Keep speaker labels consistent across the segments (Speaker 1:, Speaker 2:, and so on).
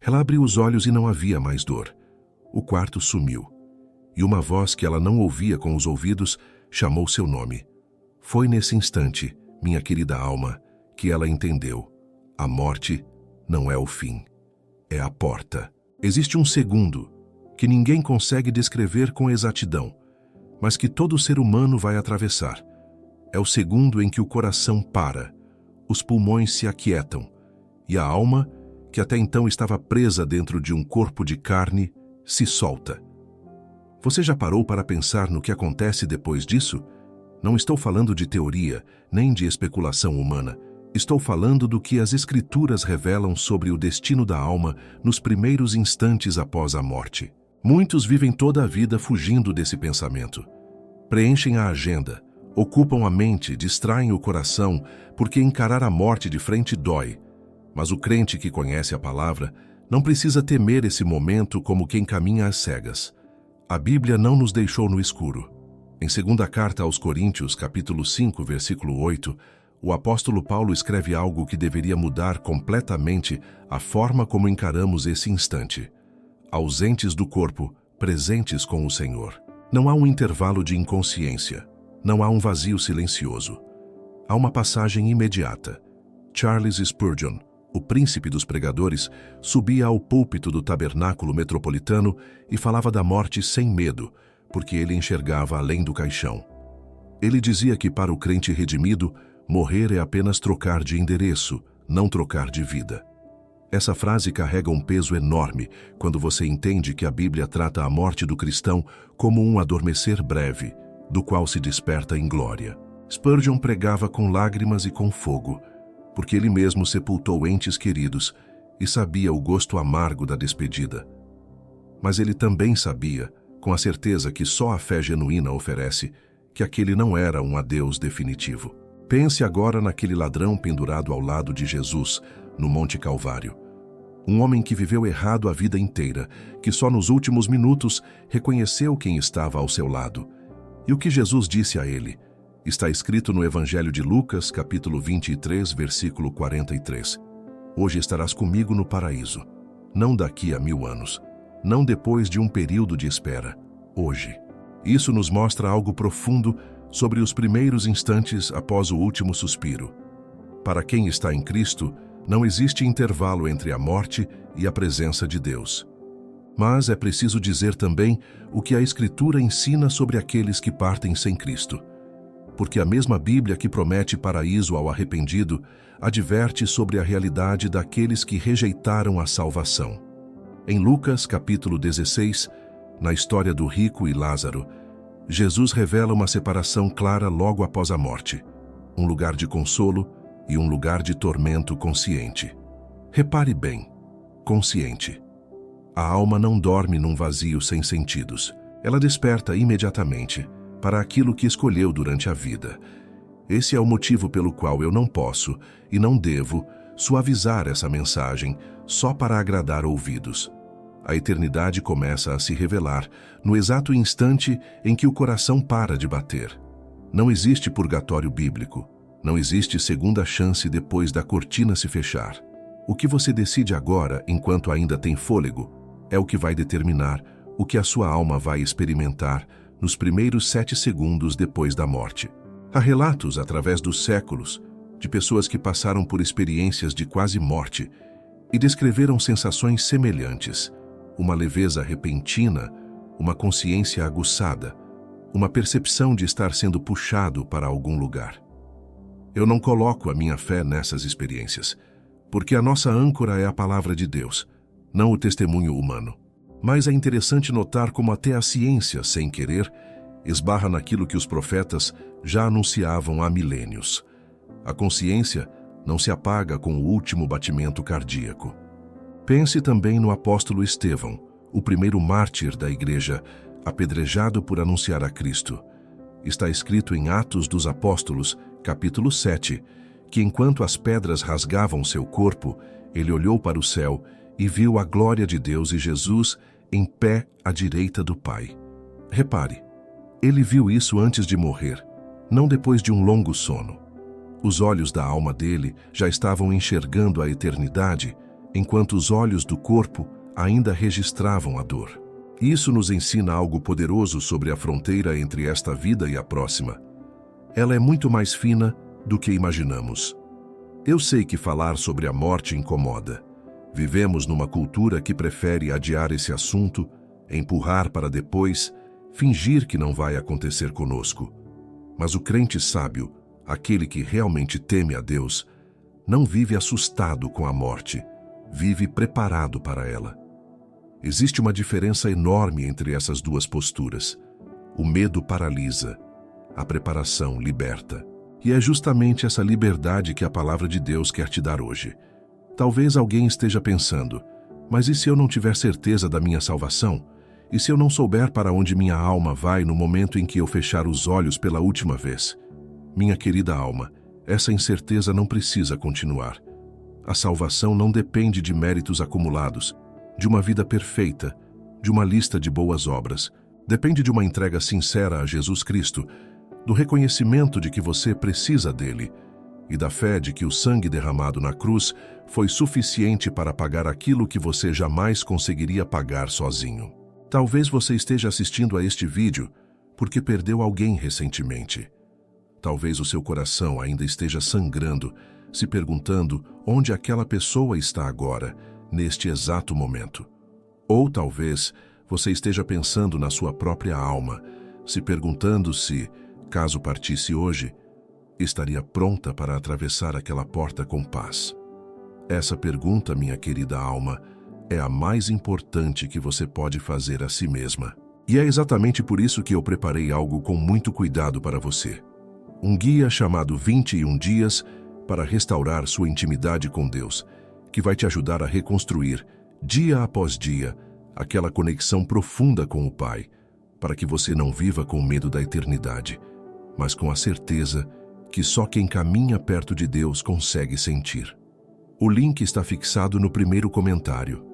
Speaker 1: Ela abriu os olhos e não havia mais dor. O quarto sumiu. E uma voz que ela não ouvia com os ouvidos chamou seu nome. Foi nesse instante, minha querida alma, que ela entendeu. A morte não é o fim, é a porta. Existe um segundo, que ninguém consegue descrever com exatidão, mas que todo ser humano vai atravessar. É o segundo em que o coração para, os pulmões se aquietam, e a alma, que até então estava presa dentro de um corpo de carne, se solta. Você já parou para pensar no que acontece depois disso? Não estou falando de teoria, nem de especulação humana. Estou falando do que as Escrituras revelam sobre o destino da alma nos primeiros instantes após a morte. Muitos vivem toda a vida fugindo desse pensamento. Preenchem a agenda, ocupam a mente, distraem o coração, porque encarar a morte de frente dói. Mas o crente que conhece a palavra não precisa temer esse momento como quem caminha às cegas. A Bíblia não nos deixou no escuro. Em segunda carta aos Coríntios, capítulo 5, versículo 8, o apóstolo Paulo escreve algo que deveria mudar completamente a forma como encaramos esse instante. Ausentes do corpo, presentes com o Senhor. Não há um intervalo de inconsciência. Não há um vazio silencioso. Há uma passagem imediata. Charles Spurgeon, o príncipe dos pregadores, subia ao púlpito do tabernáculo metropolitano e falava da morte sem medo, porque ele enxergava além do caixão. Ele dizia que para o crente redimido, morrer é apenas trocar de endereço, não trocar de vida. Essa frase carrega um peso enorme quando você entende que a Bíblia trata a morte do cristão como um adormecer breve, do qual se desperta em glória. Spurgeon pregava com lágrimas e com fogo, porque ele mesmo sepultou entes queridos e sabia o gosto amargo da despedida. Mas ele também sabia, com a certeza que só a fé genuína oferece, que aquele não era um adeus definitivo. Pense agora naquele ladrão pendurado ao lado de Jesus, no Monte Calvário. Um homem que viveu errado a vida inteira, que só nos últimos minutos reconheceu quem estava ao seu lado. E o que Jesus disse a ele? Está escrito no Evangelho de Lucas, capítulo 23, versículo 43. Hoje estarás comigo no paraíso. Não daqui a 1000 anos. Não depois de um período de espera. Hoje. Isso nos mostra algo profundo sobre os primeiros instantes após o último suspiro. Para quem está em Cristo, não existe intervalo entre a morte e a presença de Deus. Mas é preciso dizer também o que a Escritura ensina sobre aqueles que partem sem Cristo. Porque a mesma Bíblia que promete paraíso ao arrependido, adverte sobre a realidade daqueles que rejeitaram a salvação. Em Lucas, capítulo 16, na história do rico e Lázaro, Jesus revela uma separação clara logo após a morte, um lugar de consolo e um lugar de tormento consciente. Repare bem, consciente. A alma não dorme num vazio sem sentidos. Ela desperta imediatamente para aquilo que escolheu durante a vida. Esse é o motivo pelo qual eu não posso e não devo suavizar essa mensagem só para agradar ouvidos. A eternidade começa a se revelar no exato instante em que o coração para de bater. Não existe purgatório bíblico. Não existe segunda chance depois da cortina se fechar. O que você decide agora, enquanto ainda tem fôlego, é o que vai determinar o que a sua alma vai experimentar nos primeiros 7 segundos depois da morte. Há relatos, através dos séculos, de pessoas que passaram por experiências de quase morte e descreveram sensações semelhantes. Uma leveza repentina, uma consciência aguçada, uma percepção de estar sendo puxado para algum lugar. Eu não coloco a minha fé nessas experiências, porque a nossa âncora é a palavra de Deus, não o testemunho humano. Mas é interessante notar como até a ciência, sem querer, esbarra naquilo que os profetas já anunciavam há milênios. A consciência não se apaga com o último batimento cardíaco. Pense também no apóstolo Estevão, o primeiro mártir da igreja, apedrejado por anunciar a Cristo. Está escrito em Atos dos Apóstolos, capítulo 7, que enquanto as pedras rasgavam seu corpo, ele olhou para o céu e viu a glória de Deus e Jesus em pé à direita do Pai. Repare, ele viu isso antes de morrer, não depois de um longo sono. Os olhos da alma dele já estavam enxergando a eternidade enquanto os olhos do corpo ainda registravam a dor. Isso nos ensina algo poderoso sobre a fronteira entre esta vida e a próxima. Ela é muito mais fina do que imaginamos. Eu sei que falar sobre a morte incomoda. Vivemos numa cultura que prefere adiar esse assunto, empurrar para depois, fingir que não vai acontecer conosco. Mas o crente sábio, aquele que realmente teme a Deus, não vive assustado com a morte, vive preparado para ela. Existe uma diferença enorme entre essas duas posturas. O medo paralisa, a preparação liberta. E é justamente essa liberdade que a palavra de Deus quer te dar hoje. Talvez alguém esteja pensando, mas e se eu não tiver certeza da minha salvação? E se eu não souber para onde minha alma vai no momento em que eu fechar os olhos pela última vez? Minha querida alma, essa incerteza não precisa continuar. A salvação não depende de méritos acumulados, de uma vida perfeita, de uma lista de boas obras. Depende de uma entrega sincera a Jesus Cristo, do reconhecimento de que você precisa dele e da fé de que o sangue derramado na cruz foi suficiente para pagar aquilo que você jamais conseguiria pagar sozinho. Talvez você esteja assistindo a este vídeo porque perdeu alguém recentemente. Talvez o seu coração ainda esteja sangrando, se perguntando onde aquela pessoa está agora, neste exato momento. Ou talvez você esteja pensando na sua própria alma, se perguntando se, caso partisse hoje, estaria pronta para atravessar aquela porta com paz. Essa pergunta, minha querida alma, é a mais importante que você pode fazer a si mesma. E é exatamente por isso que eu preparei algo com muito cuidado para você. Um guia chamado 21 Dias para restaurar sua intimidade com Deus, que vai te ajudar a reconstruir, dia após dia, aquela conexão profunda com o Pai, para que você não viva com medo da eternidade, mas com a certeza que só quem caminha perto de Deus consegue sentir. O link está fixado no primeiro comentário.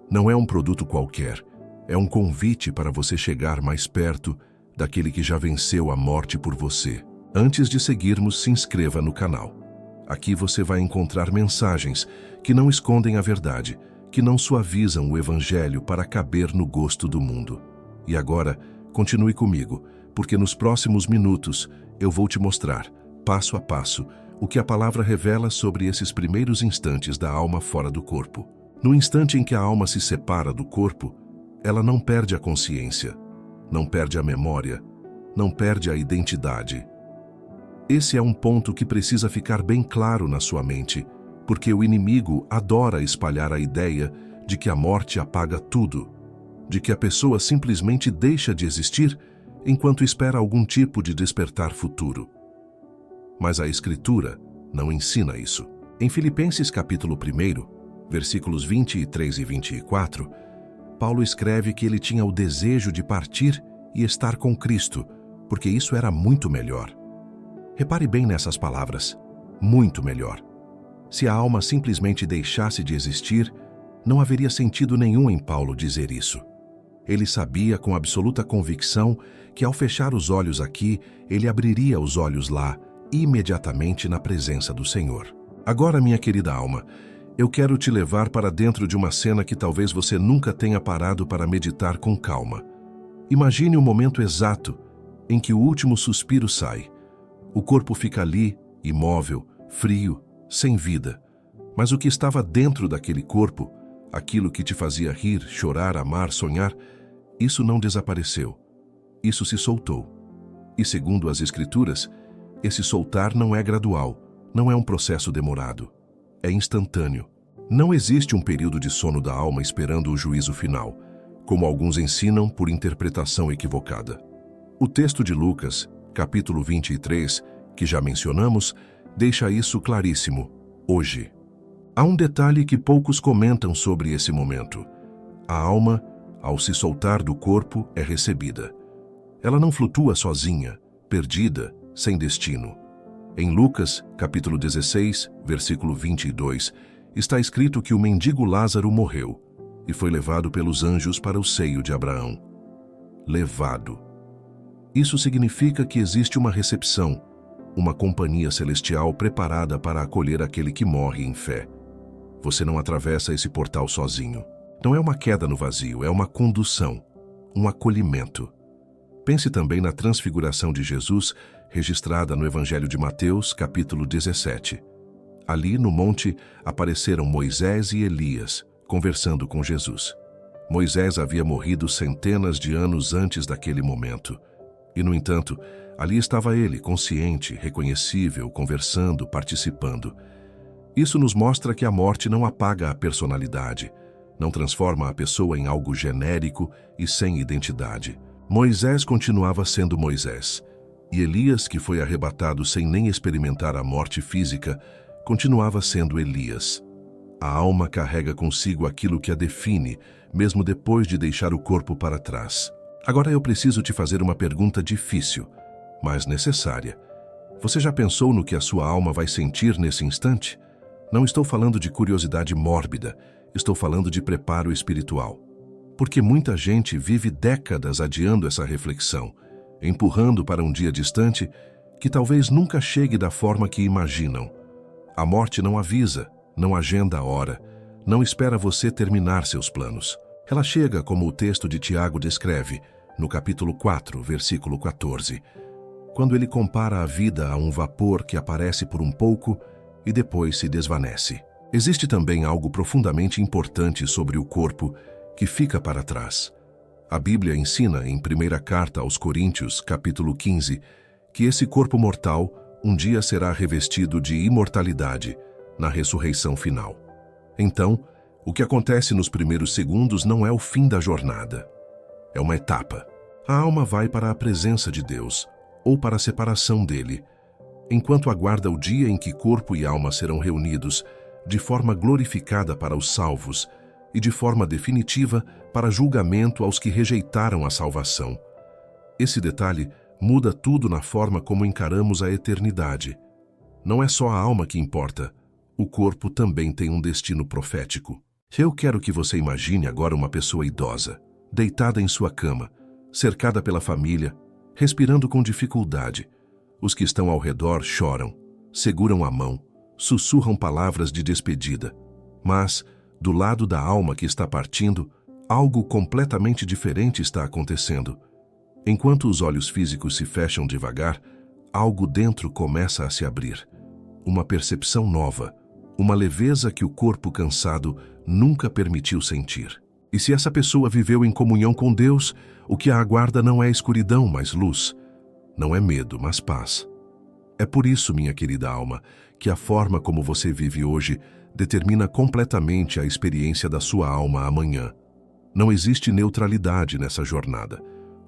Speaker 1: Não é um produto qualquer, é um convite para você chegar mais perto daquele que já venceu a morte por você. Antes de seguirmos, se inscreva no canal. Aqui você vai encontrar mensagens que não escondem a verdade, que não suavizam o Evangelho para caber no gosto do mundo. E agora, continue comigo, porque nos próximos minutos eu vou te mostrar, passo a passo, o que a palavra revela sobre esses primeiros instantes da alma fora do corpo. No instante em que a alma se separa do corpo, ela não perde a consciência, não perde a memória, não perde a identidade. Esse é um ponto que precisa ficar bem claro na sua mente, porque o inimigo adora espalhar a ideia de que a morte apaga tudo, de que a pessoa simplesmente deixa de existir enquanto espera algum tipo de despertar futuro. Mas a Escritura não ensina isso. Em Filipenses capítulo 1, versículos 23 e 24, Paulo escreve que ele tinha o desejo de partir e estar com Cristo, porque isso era muito melhor. Repare bem nessas palavras, muito melhor. Se a alma simplesmente deixasse de existir, não haveria sentido nenhum em Paulo dizer isso. Ele sabia com absoluta convicção que ao fechar os olhos aqui, ele abriria os olhos lá, imediatamente na presença do Senhor. Agora, minha querida alma, eu quero te levar para dentro de uma cena que talvez você nunca tenha parado para meditar com calma. Imagine o momento exato em que o último suspiro sai. O corpo fica ali, imóvel, frio, sem vida. Mas o que estava dentro daquele corpo, aquilo que te fazia rir, chorar, amar, sonhar, isso não desapareceu. Isso se soltou. E segundo as Escrituras, esse soltar não é gradual, não é um processo demorado. É instantâneo. Não existe um período de sono da alma esperando o juízo final, como alguns ensinam por interpretação equivocada. O texto de Lucas, capítulo 23, que já mencionamos, deixa isso claríssimo, hoje. Há um detalhe que poucos comentam sobre esse momento. A alma, ao se soltar do corpo, é recebida. Ela não flutua sozinha, perdida, sem destino. Em Lucas, capítulo 16, versículo 22, está escrito que o mendigo Lázaro morreu e foi levado pelos anjos para o seio de Abraão. Levado. Isso significa que existe uma recepção, uma companhia celestial preparada para acolher aquele que morre em fé. Você não atravessa esse portal sozinho. Não é uma queda no vazio, é uma condução, um acolhimento. Pense também na transfiguração de Jesus, registrada no Evangelho de Mateus, capítulo 17. Ali, no monte, apareceram Moisés e Elias, conversando com Jesus. Moisés havia morrido centenas de anos antes daquele momento. E, no entanto, ali estava ele, consciente, reconhecível, conversando, participando. Isso nos mostra que a morte não apaga a personalidade, não transforma a pessoa em algo genérico e sem identidade. Moisés continuava sendo Moisés, e Elias, que foi arrebatado sem nem experimentar a morte física, continuava sendo Elias. A alma carrega consigo aquilo que a define, mesmo depois de deixar o corpo para trás. Agora eu preciso te fazer uma pergunta difícil, mas necessária. Você já pensou no que a sua alma vai sentir nesse instante? Não estou falando de curiosidade mórbida, estou falando de preparo espiritual. Porque muita gente vive décadas adiando essa reflexão, empurrando para um dia distante que talvez nunca chegue da forma que imaginam. A morte não avisa, não agenda a hora, não espera você terminar seus planos. Ela chega como o texto de Tiago descreve, no capítulo 4, versículo 14, quando ele compara a vida a um vapor que aparece por um pouco e depois se desvanece. Existe também algo profundamente importante sobre o corpo que fica para trás. A Bíblia ensina em 1ª Carta aos Coríntios, capítulo 15, que esse corpo mortal um dia será revestido de imortalidade na ressurreição final. Então, o que acontece nos primeiros segundos não é o fim da jornada. É uma etapa. A alma vai para a presença de Deus, ou para a separação dele, enquanto aguarda o dia em que corpo e alma serão reunidos de forma glorificada para os salvos e de forma definitiva para julgamento aos que rejeitaram a salvação. Esse detalhe muda tudo na forma como encaramos a eternidade. Não é só a alma que importa, o corpo também tem um destino profético. Eu quero que você imagine agora uma pessoa idosa, deitada em sua cama, cercada pela família, respirando com dificuldade. Os que estão ao redor choram, seguram a mão, sussurram palavras de despedida. Mas, do lado da alma que está partindo, algo completamente diferente está acontecendo. Enquanto os olhos físicos se fecham devagar, algo dentro começa a se abrir. Uma percepção nova, uma leveza que o corpo cansado nunca permitiu sentir. E se essa pessoa viveu em comunhão com Deus, o que a aguarda não é escuridão, mas luz. Não é medo, mas paz. É por isso, minha querida alma, que a forma como você vive hoje determina completamente a experiência da sua alma amanhã. Não existe neutralidade nessa jornada.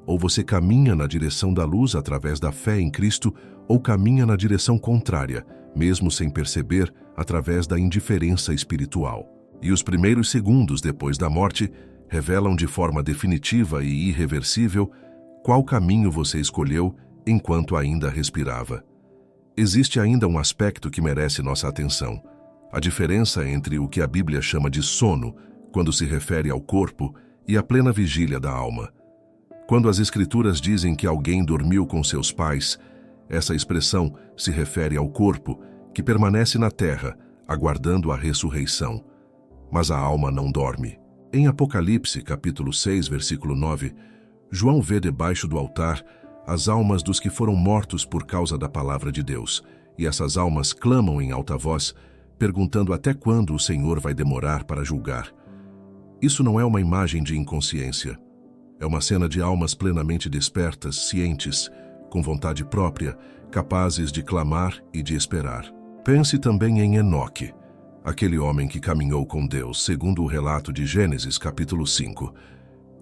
Speaker 1: Ou você caminha na direção da luz através da fé em Cristo, ou caminha na direção contrária, mesmo sem perceber, através da indiferença espiritual. E os primeiros segundos depois da morte revelam de forma definitiva e irreversível qual caminho você escolheu enquanto ainda respirava. Existe ainda um aspecto que merece nossa atenção: a diferença entre o que a Bíblia chama de sono, quando se refere ao corpo, e a plena vigília da alma. Quando as Escrituras dizem que alguém dormiu com seus pais, essa expressão se refere ao corpo, que permanece na terra, aguardando a ressurreição. Mas a alma não dorme. Em Apocalipse, capítulo 6, versículo 9, João vê debaixo do altar as almas dos que foram mortos por causa da palavra de Deus, e essas almas clamam em alta voz, perguntando até quando o Senhor vai demorar para julgar. Isso não é uma imagem de inconsciência. É uma cena de almas plenamente despertas, cientes, com vontade própria, capazes de clamar e de esperar. Pense também em Enoque, aquele homem que caminhou com Deus, segundo o relato de Gênesis, capítulo 5.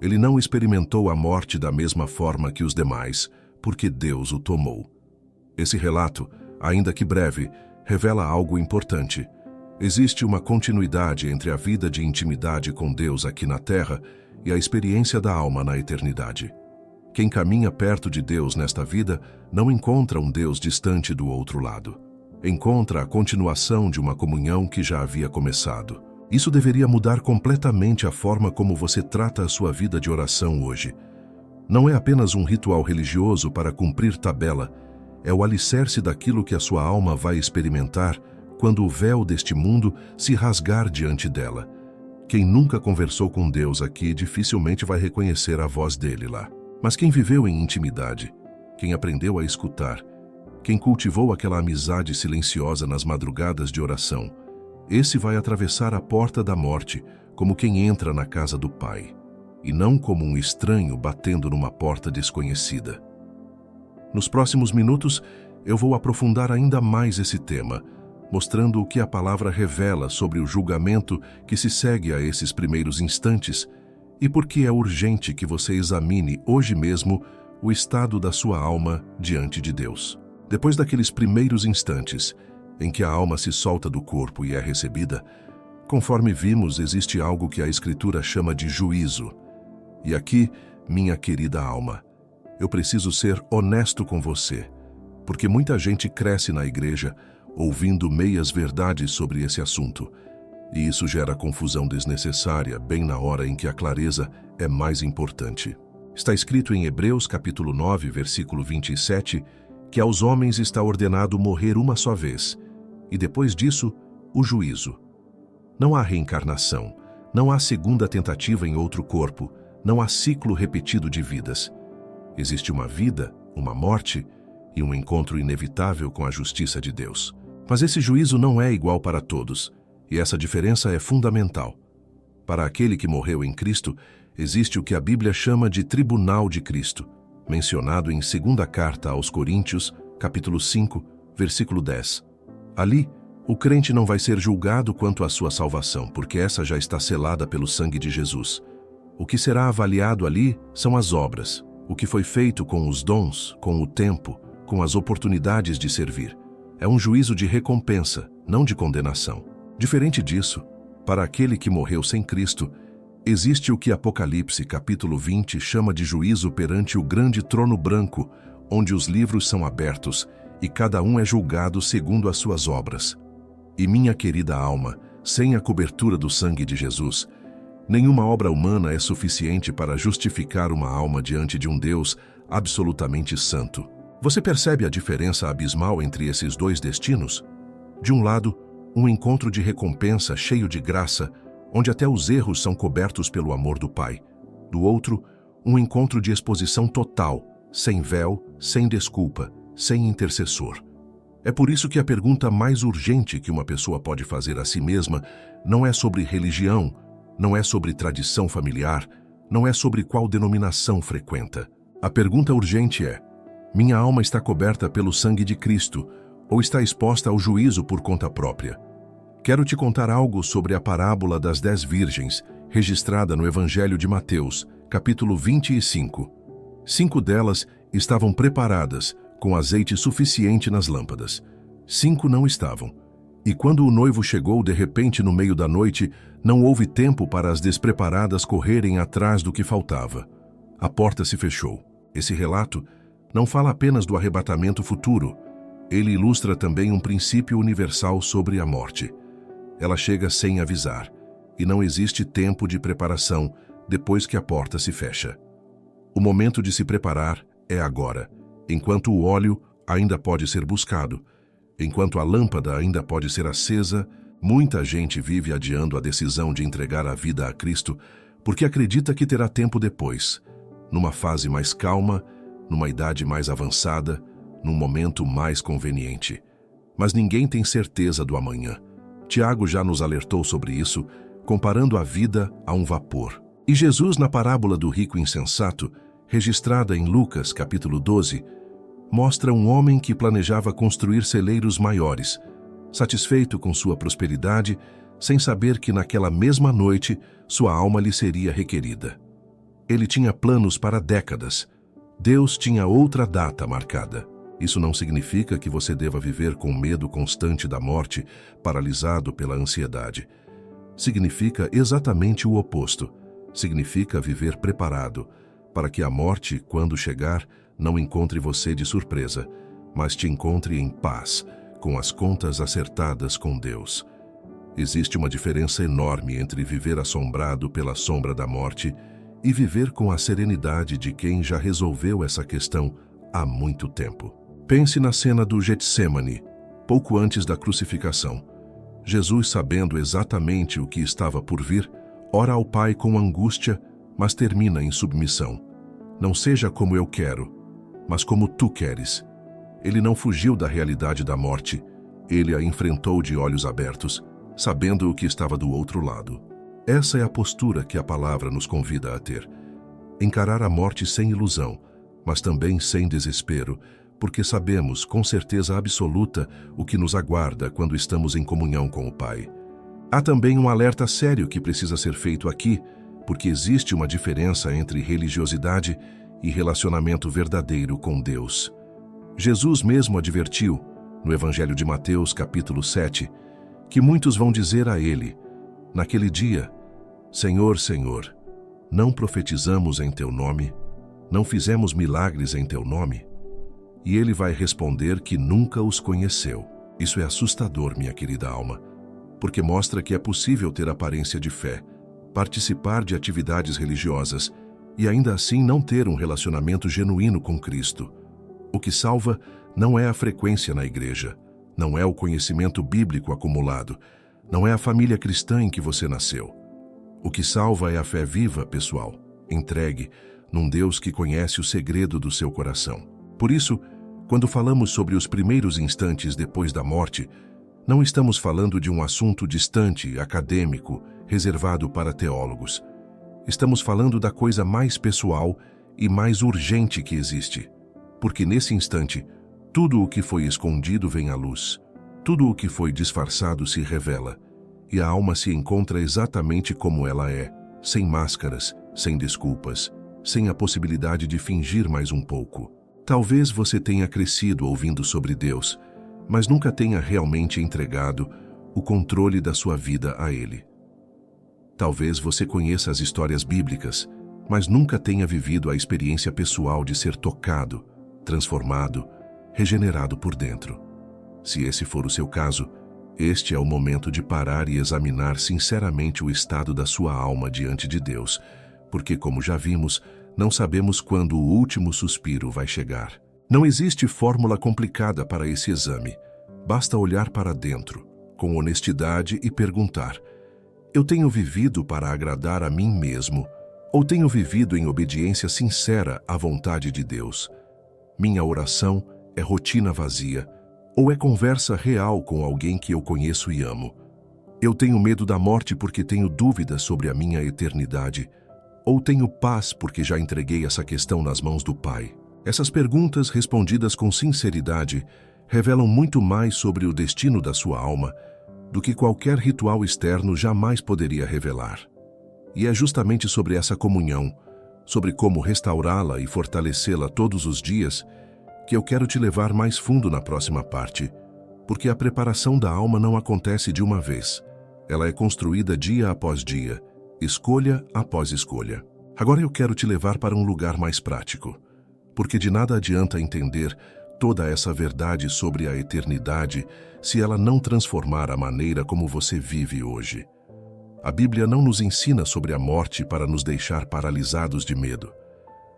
Speaker 1: Ele não experimentou a morte da mesma forma que os demais, porque Deus o tomou. Esse relato, ainda que breve, revela algo importante. Existe uma continuidade entre a vida de intimidade com Deus aqui na terra e a experiência da alma na eternidade. Quem caminha perto de Deus nesta vida não encontra um Deus distante do outro lado. Encontra a continuação de uma comunhão que já havia começado. Isso deveria mudar completamente a forma como você trata a sua vida de oração hoje. Não é apenas um ritual religioso para cumprir tabela, é o alicerce daquilo que a sua alma vai experimentar quando o véu deste mundo se rasgar diante dela. Quem nunca conversou com Deus aqui dificilmente vai reconhecer a voz dele lá. Mas quem viveu em intimidade, quem aprendeu a escutar, quem cultivou aquela amizade silenciosa nas madrugadas de oração, esse vai atravessar a porta da morte como quem entra na casa do Pai, e não como um estranho batendo numa porta desconhecida. Nos próximos minutos, eu vou aprofundar ainda mais esse tema, mostrando o que a palavra revela sobre o julgamento que se segue a esses primeiros instantes e por que é urgente que você examine hoje mesmo o estado da sua alma diante de Deus. Depois daqueles primeiros instantes em que a alma se solta do corpo e é recebida, conforme vimos, existe algo que a Escritura chama de juízo. E aqui, minha querida alma, eu preciso ser honesto com você, porque muita gente cresce na igreja ouvindo meias verdades sobre esse assunto, e isso gera confusão desnecessária bem na hora em que a clareza é mais importante. Está escrito em Hebreus capítulo 9, versículo 27, que aos homens está ordenado morrer uma só vez, e depois disso, o juízo. Não há reencarnação, não há segunda tentativa em outro corpo, não há ciclo repetido de vidas. Existe uma vida, uma morte e um encontro inevitável com a justiça de Deus. Mas esse juízo não é igual para todos, e essa diferença é fundamental. Para aquele que morreu em Cristo, existe o que a Bíblia chama de tribunal de Cristo, mencionado em 2ª carta aos Coríntios, capítulo 5, versículo 10. Ali, o crente não vai ser julgado quanto à sua salvação, porque essa já está selada pelo sangue de Jesus. O que será avaliado ali são as obras, o que foi feito com os dons, com o tempo, com as oportunidades de servir. É um juízo de recompensa, não de condenação. Diferente disso, para aquele que morreu sem Cristo, existe o que Apocalipse, capítulo 20, chama de juízo perante o grande trono branco, onde os livros são abertos e cada um é julgado segundo as suas obras. E minha querida alma, sem a cobertura do sangue de Jesus, nenhuma obra humana é suficiente para justificar uma alma diante de um Deus absolutamente santo. Você percebe a diferença abismal entre esses dois destinos? De um lado, um encontro de recompensa cheio de graça, onde até os erros são cobertos pelo amor do Pai. Do outro, um encontro de exposição total, sem véu, sem desculpa, sem intercessor. É por isso que a pergunta mais urgente que uma pessoa pode fazer a si mesma não é sobre religião, não é sobre tradição familiar, não é sobre qual denominação frequenta. A pergunta urgente é: minha alma está coberta pelo sangue de Cristo ou está exposta ao juízo por conta própria? Quero te contar algo sobre a parábola das 10 virgens, registrada no Evangelho de Mateus, capítulo 25. 5 delas estavam preparadas, com azeite suficiente nas lâmpadas. 5 não estavam. E quando o noivo chegou de repente no meio da noite, não houve tempo para as despreparadas correrem atrás do que faltava. A porta se fechou. Esse relato não fala apenas do arrebatamento futuro. Ele ilustra também um princípio universal sobre a morte. Ela chega sem avisar, e não existe tempo de preparação depois que a porta se fecha. O momento de se preparar é agora, enquanto o óleo ainda pode ser buscado, enquanto a lâmpada ainda pode ser acesa. Muita gente vive adiando a decisão de entregar a vida a Cristo porque acredita que terá tempo depois, numa fase mais calma, numa idade mais avançada, num momento mais conveniente. Mas ninguém tem certeza do amanhã. Tiago já nos alertou sobre isso, comparando a vida a um vapor. E Jesus, na parábola do rico insensato, registrada em Lucas, capítulo 12, mostra um homem que planejava construir celeiros maiores, satisfeito com sua prosperidade, sem saber que naquela mesma noite sua alma lhe seria requerida. Ele tinha planos para décadas. Deus tinha outra data marcada. Isso não significa que você deva viver com medo constante da morte, paralisado pela ansiedade. Significa exatamente o oposto. Significa viver preparado, para que a morte, quando chegar, não encontre você de surpresa, mas te encontre em paz, com as contas acertadas com Deus. Existe uma diferença enorme entre viver assombrado pela sombra da morte e viver com a serenidade de quem já resolveu essa questão há muito tempo. Pense na cena do Getsêmani. pouco antes da crucificação. Jesus, sabendo exatamente o que estava por vir, ora ao Pai com angústia, mas termina em submissão. Não seja como eu quero, mas como tu queres. Ele não fugiu da realidade da morte, ele a enfrentou de olhos abertos, sabendo o que estava do outro lado. Essa é a postura que a palavra nos convida a ter. Encarar a morte sem ilusão, mas também sem desespero, porque sabemos com certeza absoluta o que nos aguarda quando estamos em comunhão com o Pai. Há também um alerta sério que precisa ser feito aqui, porque existe uma diferença entre religiosidade e relacionamento verdadeiro com Deus. Jesus mesmo advertiu, no Evangelho de Mateus, capítulo 7, que muitos vão dizer a ele, naquele dia: Senhor, Senhor, não profetizamos em teu nome? Não fizemos milagres em teu nome? E ele vai responder que nunca os conheceu. Isso é assustador, minha querida alma, porque mostra que é possível ter aparência de fé, participar de atividades religiosas e ainda assim não ter um relacionamento genuíno com Cristo. O que salva não é a frequência na igreja, não é o conhecimento bíblico acumulado, não é a família cristã em que você nasceu. O que salva é a fé viva, pessoal, entregue num Deus que conhece o segredo do seu coração. Por isso, quando falamos sobre os primeiros instantes depois da morte, não estamos falando de um assunto distante, acadêmico, reservado para teólogos. Estamos falando da coisa mais pessoal e mais urgente que existe. Porque nesse instante, tudo o que foi escondido vem à luz. Tudo o que foi disfarçado se revela. E a alma se encontra exatamente como ela é, sem máscaras, sem desculpas, sem a possibilidade de fingir mais um pouco. Talvez você tenha crescido ouvindo sobre Deus, mas nunca tenha realmente entregado o controle da sua vida a Ele. Talvez você conheça as histórias bíblicas, mas nunca tenha vivido a experiência pessoal de ser tocado, transformado, regenerado por dentro. Se esse for o seu caso, este é o momento de parar e examinar sinceramente o estado da sua alma diante de Deus, porque, como já vimos, não sabemos quando o último suspiro vai chegar. Não existe fórmula complicada para esse exame. Basta olhar para dentro, com honestidade e perguntar: eu tenho vivido para agradar a mim mesmo, ou tenho vivido em obediência sincera à vontade de Deus? Minha oração é rotina vazia, ou é conversa real com alguém que eu conheço e amo? Eu tenho medo da morte porque tenho dúvidas sobre a minha eternidade, ou tenho paz porque já entreguei essa questão nas mãos do Pai? Essas perguntas, respondidas com sinceridade, revelam muito mais sobre o destino da sua alma do que qualquer ritual externo jamais poderia revelar. E é justamente sobre essa comunhão, sobre como restaurá-la e fortalecê-la todos os dias, que eu quero te levar mais fundo na próxima parte, porque a preparação da alma não acontece de uma vez. Ela é construída dia após dia, escolha após escolha. Agora eu quero te levar para um lugar mais prático, porque de nada adianta entender toda essa verdade sobre a eternidade se ela não transformar a maneira como você vive hoje. A Bíblia não nos ensina sobre a morte para nos deixar paralisados de medo.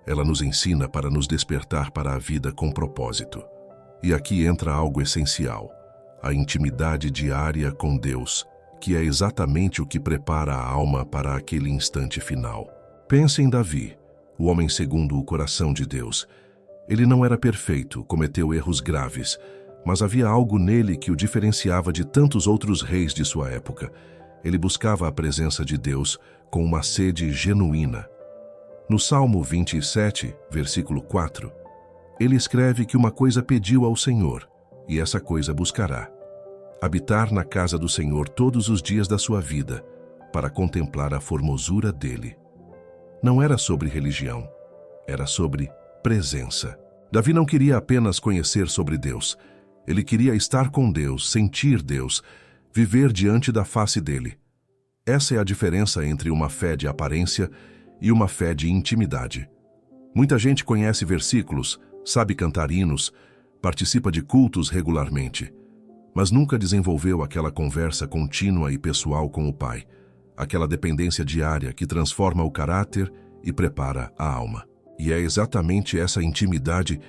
Speaker 1: Ela nos ensina para nos despertar para a vida com propósito. E aqui entra algo essencial: a intimidade diária com Deus, que é exatamente o que prepara a alma para aquele instante final. Pense em Davi, o homem segundo o coração de Deus. Ele não era perfeito, cometeu erros graves, mas havia algo nele que o diferenciava de tantos outros reis de sua época. Ele buscava a presença de Deus com uma sede genuína. No Salmo 27, versículo 4, ele escreve que uma coisa pediu ao Senhor, e essa coisa buscará: habitar na casa do Senhor todos os dias da sua vida, para contemplar a formosura dele. Não era sobre religião, era sobre presença. Davi não queria apenas conhecer sobre Deus, ele queria estar com Deus, sentir Deus, viver diante da face dele. Essa é a diferença entre uma fé de aparência e uma fé de intimidade. Muita gente conhece versículos, sabe cantar hinos, participa de cultos regularmente, mas nunca desenvolveu aquela conversa contínua e pessoal com o Pai, aquela dependência diária que transforma o caráter e prepara a alma. E é exatamente essa intimidade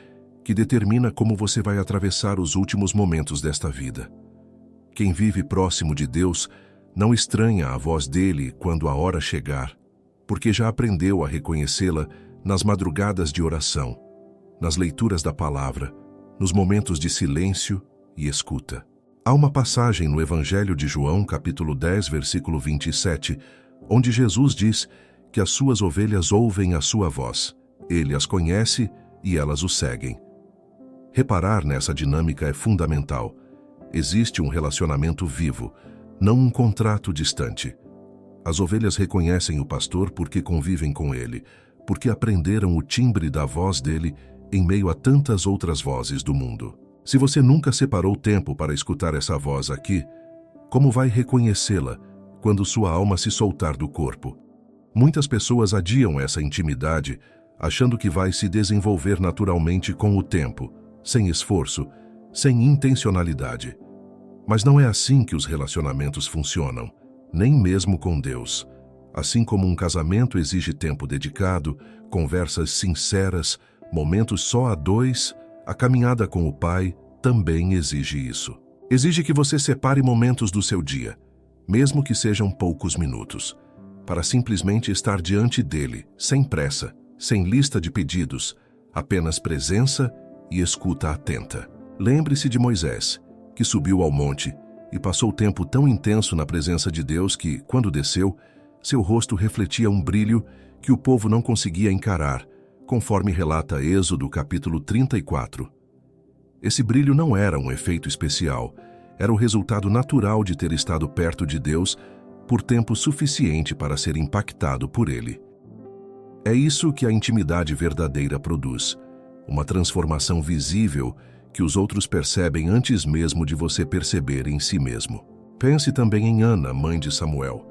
Speaker 1: que determina como você vai atravessar os últimos momentos desta vida. Quem vive próximo de Deus não estranha a voz dele quando a hora chegar, porque já aprendeu a reconhecê-la nas madrugadas de oração, nas leituras da palavra, nos momentos de silêncio e escuta. Há uma passagem no Evangelho de João, capítulo 10, versículo 27, onde Jesus diz que as suas ovelhas ouvem a sua voz. Ele as conhece e elas o seguem. Reparar nessa dinâmica é fundamental. Existe um relacionamento vivo, não um contrato distante. As ovelhas reconhecem o pastor porque convivem com ele, porque aprenderam o timbre da voz dele em meio a tantas outras vozes do mundo. Se você nunca separou tempo para escutar essa voz aqui, como vai reconhecê-la quando sua alma se soltar do corpo? Muitas pessoas adiam essa intimidade, achando que vai se desenvolver naturalmente com o tempo, sem esforço, sem intencionalidade. Mas não é assim que os relacionamentos funcionam, nem mesmo com Deus. Assim como um casamento exige tempo dedicado, conversas sinceras, momentos só a dois, a caminhada com o Pai também exige isso. Exige que você separe momentos do seu dia, mesmo que sejam poucos minutos, para simplesmente estar diante dele, sem pressa, sem lista de pedidos, apenas presença e escuta atenta. Lembre-se de Moisés, que subiu ao monte e passou tempo tão intenso na presença de Deus que, quando desceu, seu rosto refletia um brilho que o povo não conseguia encarar, conforme relata Êxodo capítulo 34. Esse brilho não era um efeito especial, era o resultado natural de ter estado perto de Deus por tempo suficiente para ser impactado por ele. É isso que a intimidade verdadeira produz, uma transformação visível que os outros percebem antes mesmo de você perceber em si mesmo. Pense também em Ana, mãe de Samuel,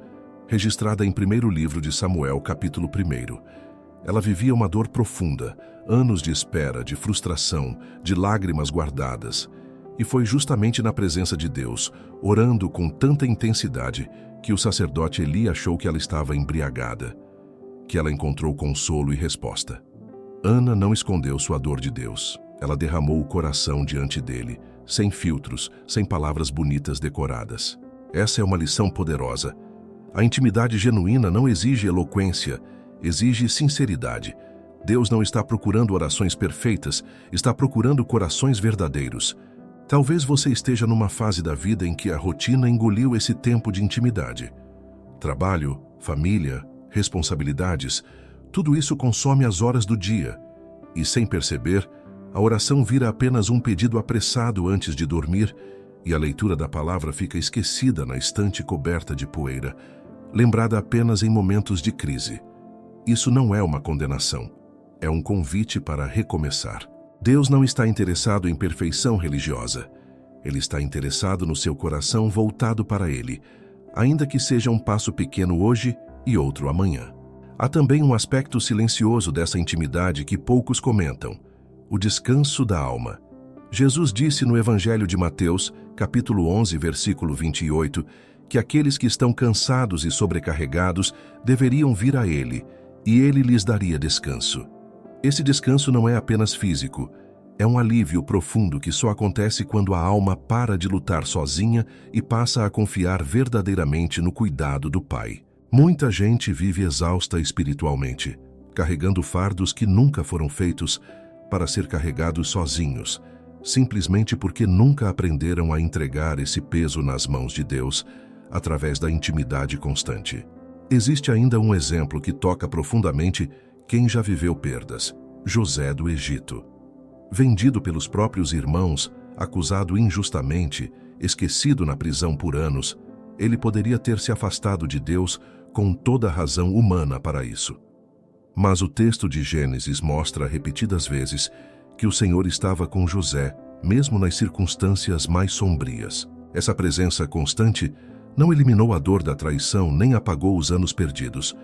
Speaker 1: registrada em 1º livro de Samuel, capítulo 1. Ela vivia uma dor profunda, anos de espera, de frustração, de lágrimas guardadas. E foi justamente na presença de Deus, orando com tanta intensidade, que o sacerdote Eli achou que ela estava embriagada, que ela encontrou consolo e resposta. Ana não escondeu sua dor de Deus. Ela derramou o coração diante dele, sem filtros, sem palavras bonitas decoradas. Essa é uma lição poderosa. A intimidade genuína não exige eloquência, exige sinceridade. Deus não está procurando orações perfeitas, está procurando corações verdadeiros. Talvez você esteja numa fase da vida em que a rotina engoliu esse tempo de intimidade. Trabalho, família, responsabilidades, tudo isso consome as horas do dia. E sem perceber, a oração vira apenas um pedido apressado antes de dormir e a leitura da palavra fica esquecida na estante coberta de poeira, lembrada apenas em momentos de crise. Isso não é uma condenação, é um convite para recomeçar. Deus não está interessado em perfeição religiosa. Ele está interessado no seu coração voltado para Ele, ainda que seja um passo pequeno hoje e outro amanhã. Há também um aspecto silencioso dessa intimidade que poucos comentam: o descanso da alma. Jesus disse no Evangelho de Mateus, capítulo 11, versículo 28, que aqueles que estão cansados e sobrecarregados deveriam vir a Ele, e Ele lhes daria descanso. Esse descanso não é apenas físico, é um alívio profundo que só acontece quando a alma para de lutar sozinha e passa a confiar verdadeiramente no cuidado do Pai. Muita gente vive exausta espiritualmente, carregando fardos que nunca foram feitos para ser carregados sozinhos, simplesmente porque nunca aprenderam a entregar esse peso nas mãos de Deus através da intimidade constante. Existe ainda um exemplo que toca profundamente quem já viveu perdas: José do Egito. Vendido pelos próprios irmãos, acusado injustamente, esquecido na prisão por anos, ele poderia ter se afastado de Deus com toda a razão humana para isso. Mas o texto de Gênesis mostra repetidas vezes que o Senhor estava com José, mesmo nas circunstâncias mais sombrias. Essa presença constante não eliminou a dor da traição nem apagou os anos perdidos,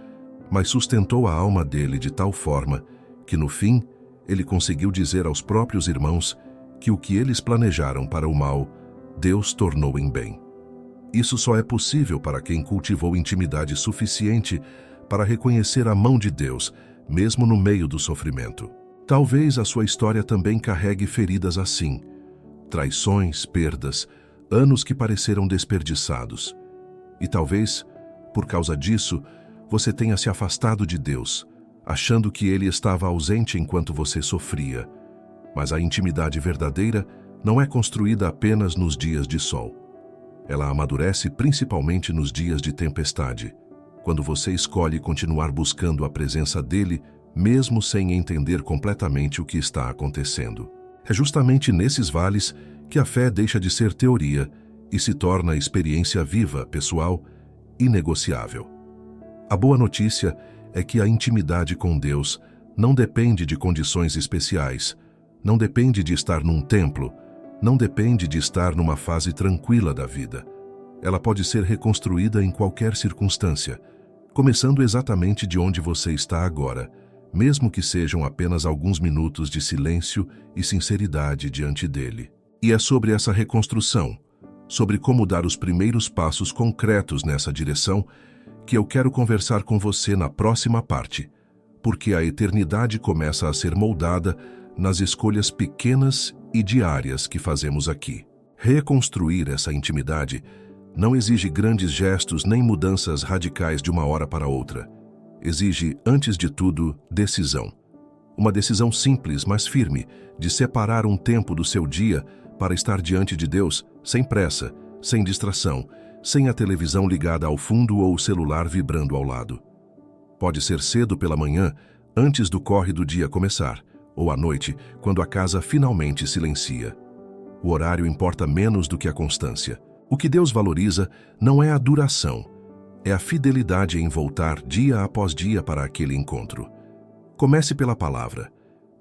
Speaker 1: mas sustentou a alma dele de tal forma que, no fim, ele conseguiu dizer aos próprios irmãos que o que eles planejaram para o mal, Deus tornou em bem. Isso só é possível para quem cultivou intimidade suficiente para reconhecer a mão de Deus, mesmo no meio do sofrimento. Talvez a sua história também carregue feridas assim, traições, perdas, anos que pareceram desperdiçados. E talvez, por causa disso, você tenha se afastado de Deus, achando que Ele estava ausente enquanto você sofria. Mas a intimidade verdadeira não é construída apenas nos dias de sol. Ela amadurece principalmente nos dias de tempestade, quando você escolhe continuar buscando a presença dele, mesmo sem entender completamente o que está acontecendo. É justamente nesses vales que a fé deixa de ser teoria e se torna experiência viva, pessoal, inegociável. A boa notícia é que a intimidade com Deus não depende de condições especiais, não depende de estar num templo, não depende de estar numa fase tranquila da vida. Ela pode ser reconstruída em qualquer circunstância, começando exatamente de onde você está agora, mesmo que sejam apenas alguns minutos de silêncio e sinceridade diante dele. E é sobre essa reconstrução, sobre como dar os primeiros passos concretos nessa direção, que eu quero conversar com você na próxima parte, porque a eternidade começa a ser moldada nas escolhas pequenas e diárias que fazemos aqui. Reconstruir essa intimidade não exige grandes gestos nem mudanças radicais de uma hora para outra. Exige, antes de tudo, decisão. Uma decisão simples, mas firme, de separar um tempo do seu dia para estar diante de Deus, sem pressa, sem distração, sem a televisão ligada ao fundo ou o celular vibrando ao lado. Pode ser cedo pela manhã, antes do corre do dia começar, ou à noite, quando a casa finalmente silencia. O horário importa menos do que a constância. O que Deus valoriza não é a duração, é a fidelidade em voltar dia após dia para aquele encontro. Comece pela palavra.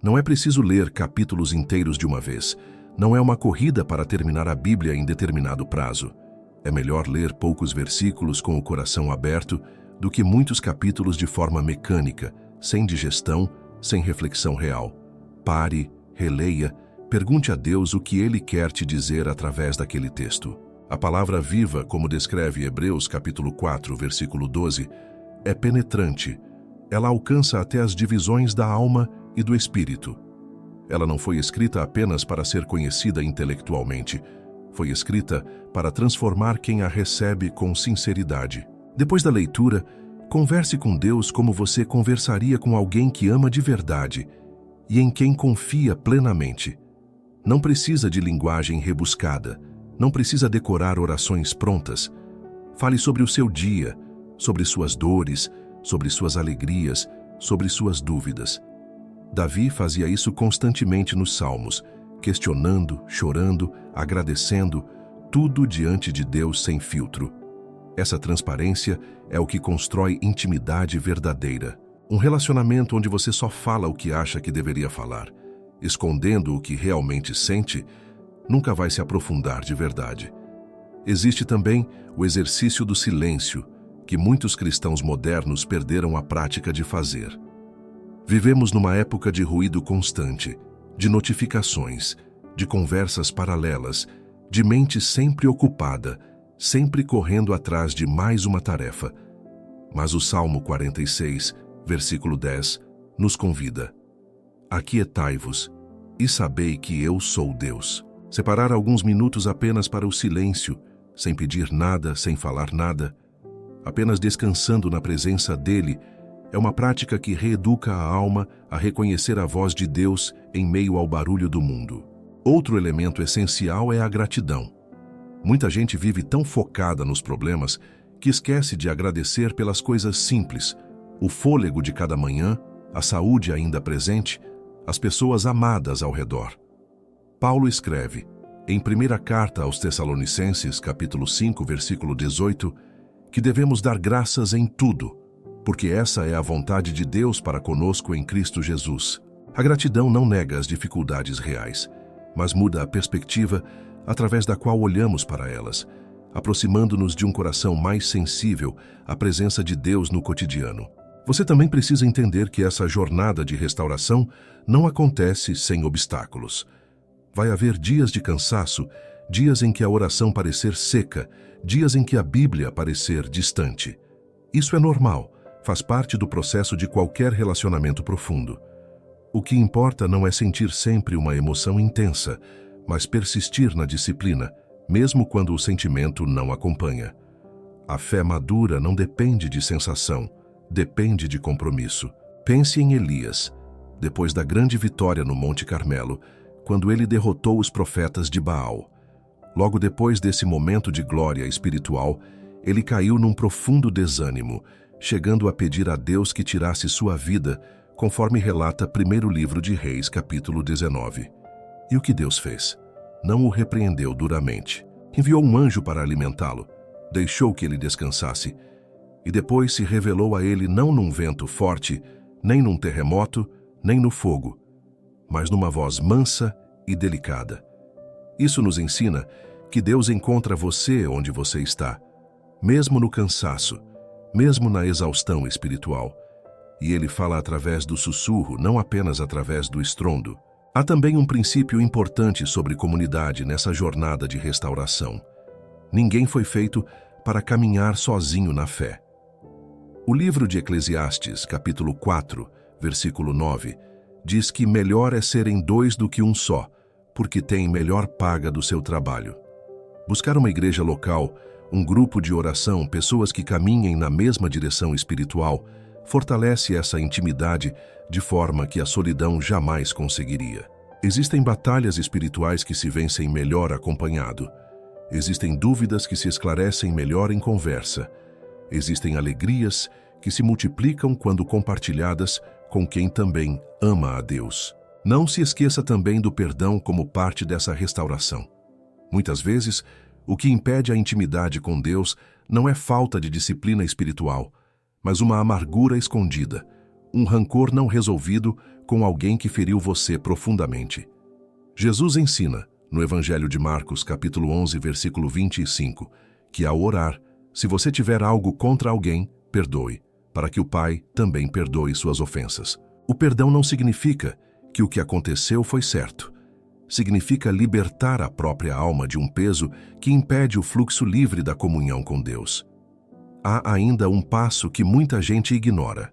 Speaker 1: Não é preciso ler capítulos inteiros de uma vez. Não é uma corrida para terminar a Bíblia em determinado prazo. É melhor ler poucos versículos com o coração aberto do que muitos capítulos de forma mecânica, sem digestão, sem reflexão real. Pare, releia, pergunte a Deus o que Ele quer te dizer através daquele texto. A palavra viva, como descreve Hebreus capítulo 4, versículo 12, é penetrante. Ela alcança até as divisões da alma e do espírito. Ela não foi escrita apenas para ser conhecida intelectualmente. Foi escrita para transformar quem a recebe com sinceridade. Depois da leitura, converse com Deus como você conversaria com alguém que ama de verdade e em quem confia plenamente. Não precisa de linguagem rebuscada, não precisa decorar orações prontas. Fale sobre o seu dia, sobre suas dores, sobre suas alegrias, sobre suas dúvidas. Davi fazia isso constantemente nos Salmos, questionando, chorando, agradecendo, tudo diante de Deus sem filtro. Essa transparência é o que constrói intimidade verdadeira. Um relacionamento onde você só fala o que acha que deveria falar, escondendo o que realmente sente, nunca vai se aprofundar de verdade. Existe também o exercício do silêncio, que muitos cristãos modernos perderam a prática de fazer. Vivemos numa época de ruído constante, de notificações, de conversas paralelas, de mente sempre ocupada, sempre correndo atrás de mais uma tarefa. Mas o Salmo 46, versículo 10, nos convida: aquietai-vos e sabei que eu sou Deus. Separar alguns minutos apenas para o silêncio, sem pedir nada, sem falar nada, apenas descansando na presença dele, é uma prática que reeduca a alma a reconhecer a voz de Deus em meio ao barulho do mundo. Outro elemento essencial é a gratidão. Muita gente vive tão focada nos problemas que esquece de agradecer pelas coisas simples: o fôlego de cada manhã, a saúde ainda presente, as pessoas amadas ao redor. Paulo escreve, em primeira carta aos Tessalonicenses, capítulo 5, versículo 18, que devemos dar graças em tudo, porque essa é a vontade de Deus para conosco em Cristo Jesus. A gratidão não nega as dificuldades reais, mas muda a perspectiva através da qual olhamos para elas, aproximando-nos de um coração mais sensível à presença de Deus no cotidiano. Você também precisa entender que essa jornada de restauração não acontece sem obstáculos. Vai haver dias de cansaço, dias em que a oração parecer seca, dias em que a Bíblia parecer distante. Isso é normal, faz parte do processo de qualquer relacionamento profundo. O que importa não é sentir sempre uma emoção intensa, mas persistir na disciplina, mesmo quando o sentimento não acompanha. A fé madura não depende de sensação, depende de compromisso. Pense em Elias, depois da grande vitória no Monte Carmelo, quando ele derrotou os profetas de Baal. Logo depois desse momento de glória espiritual, ele caiu num profundo desânimo, chegando a pedir a Deus que tirasse sua vida, conforme relata 1º livro de Reis, capítulo 19. E o que Deus fez? Não o repreendeu duramente. Enviou um anjo para alimentá-lo, deixou que ele descansasse, e depois se revelou a ele não num vento forte, nem num terremoto, nem no fogo, mas numa voz mansa e delicada. Isso nos ensina que Deus encontra você onde você está, mesmo no cansaço, mesmo na exaustão espiritual. E Ele fala através do sussurro, não apenas através do estrondo. Há também um princípio importante sobre comunidade nessa jornada de restauração. Ninguém foi feito para caminhar sozinho na fé. O livro de Eclesiastes, capítulo 4, versículo 9, diz que melhor é serem 2 do que um só, porque tem melhor paga do seu trabalho. Buscar uma igreja local, um grupo de oração, pessoas que caminhem na mesma direção espiritual, fortalece essa intimidade de forma que a solidão jamais conseguiria. Existem batalhas espirituais que se vencem melhor acompanhado. Existem dúvidas que se esclarecem melhor em conversa. Existem alegrias que se multiplicam quando compartilhadas com quem também ama a Deus. Não se esqueça também do perdão como parte dessa restauração. Muitas vezes, o que impede a intimidade com Deus não é falta de disciplina espiritual, mas uma amargura escondida, um rancor não resolvido com alguém que feriu você profundamente. Jesus ensina, no Evangelho de Marcos, capítulo 11, versículo 25, que ao orar, se você tiver algo contra alguém, perdoe, para que o Pai também perdoe suas ofensas. O perdão não significa que o que aconteceu foi certo. Significa libertar a própria alma de um peso que impede o fluxo livre da comunhão com Deus. Há ainda um passo que muita gente ignora: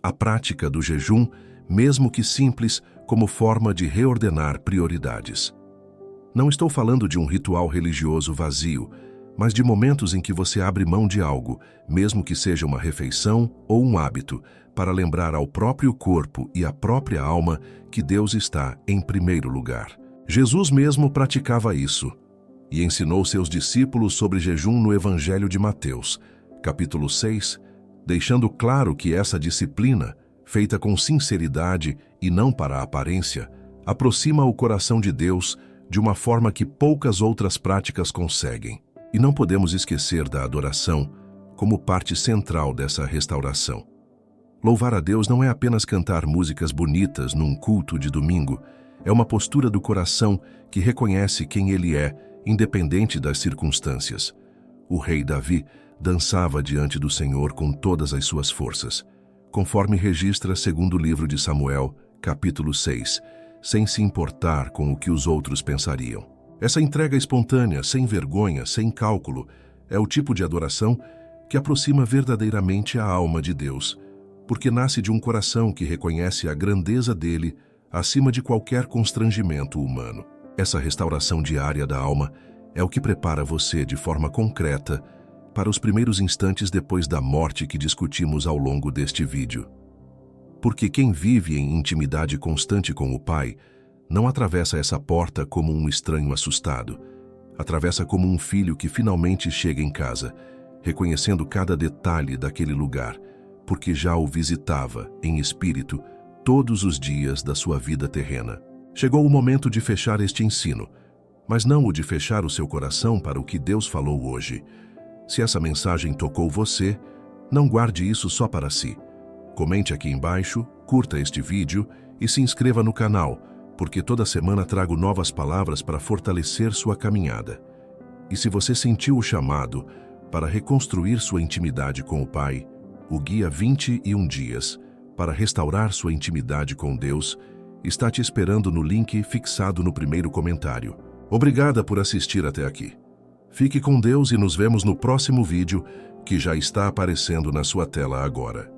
Speaker 1: a prática do jejum, mesmo que simples, como forma de reordenar prioridades. Não estou falando de um ritual religioso vazio, mas de momentos em que você abre mão de algo, mesmo que seja uma refeição ou um hábito, para lembrar ao próprio corpo e à própria alma que Deus está em primeiro lugar. Jesus mesmo praticava isso e ensinou seus discípulos sobre jejum no Evangelho de Mateus, capítulo 6, deixando claro que essa disciplina, feita com sinceridade e não para a aparência, aproxima o coração de Deus de uma forma que poucas outras práticas conseguem. E não podemos esquecer da adoração como parte central dessa restauração. Louvar a Deus não é apenas cantar músicas bonitas num culto de domingo, é uma postura do coração que reconhece quem Ele é, independente das circunstâncias. O rei Davi dançava diante do Senhor com todas as suas forças, conforme registra 2º livro de Samuel, capítulo 6, sem se importar com o que os outros pensariam. Essa entrega espontânea, sem vergonha, sem cálculo, é o tipo de adoração que aproxima verdadeiramente a alma de Deus, porque nasce de um coração que reconhece a grandeza dele acima de qualquer constrangimento humano. Essa restauração diária da alma é o que prepara você de forma concreta para os primeiros instantes depois da morte que discutimos ao longo deste vídeo. Porque quem vive em intimidade constante com o Pai não atravessa essa porta como um estranho assustado. Atravessa como um filho que finalmente chega em casa, reconhecendo cada detalhe daquele lugar, porque já o visitava, em espírito, todos os dias da sua vida terrena. Chegou o momento de fechar este ensino, mas não o de fechar o seu coração para o que Deus falou hoje. Se essa mensagem tocou você, não guarde isso só para si. Comente aqui embaixo, curta este vídeo e se inscreva no canal, porque toda semana trago novas palavras para fortalecer sua caminhada. E se você sentiu o chamado para reconstruir sua intimidade com o Pai, o Guia 21 Dias para restaurar sua intimidade com Deus está te esperando no link fixado no primeiro comentário. Obrigada por assistir até aqui. Fique com Deus e nos vemos no próximo vídeo que já está aparecendo na sua tela agora.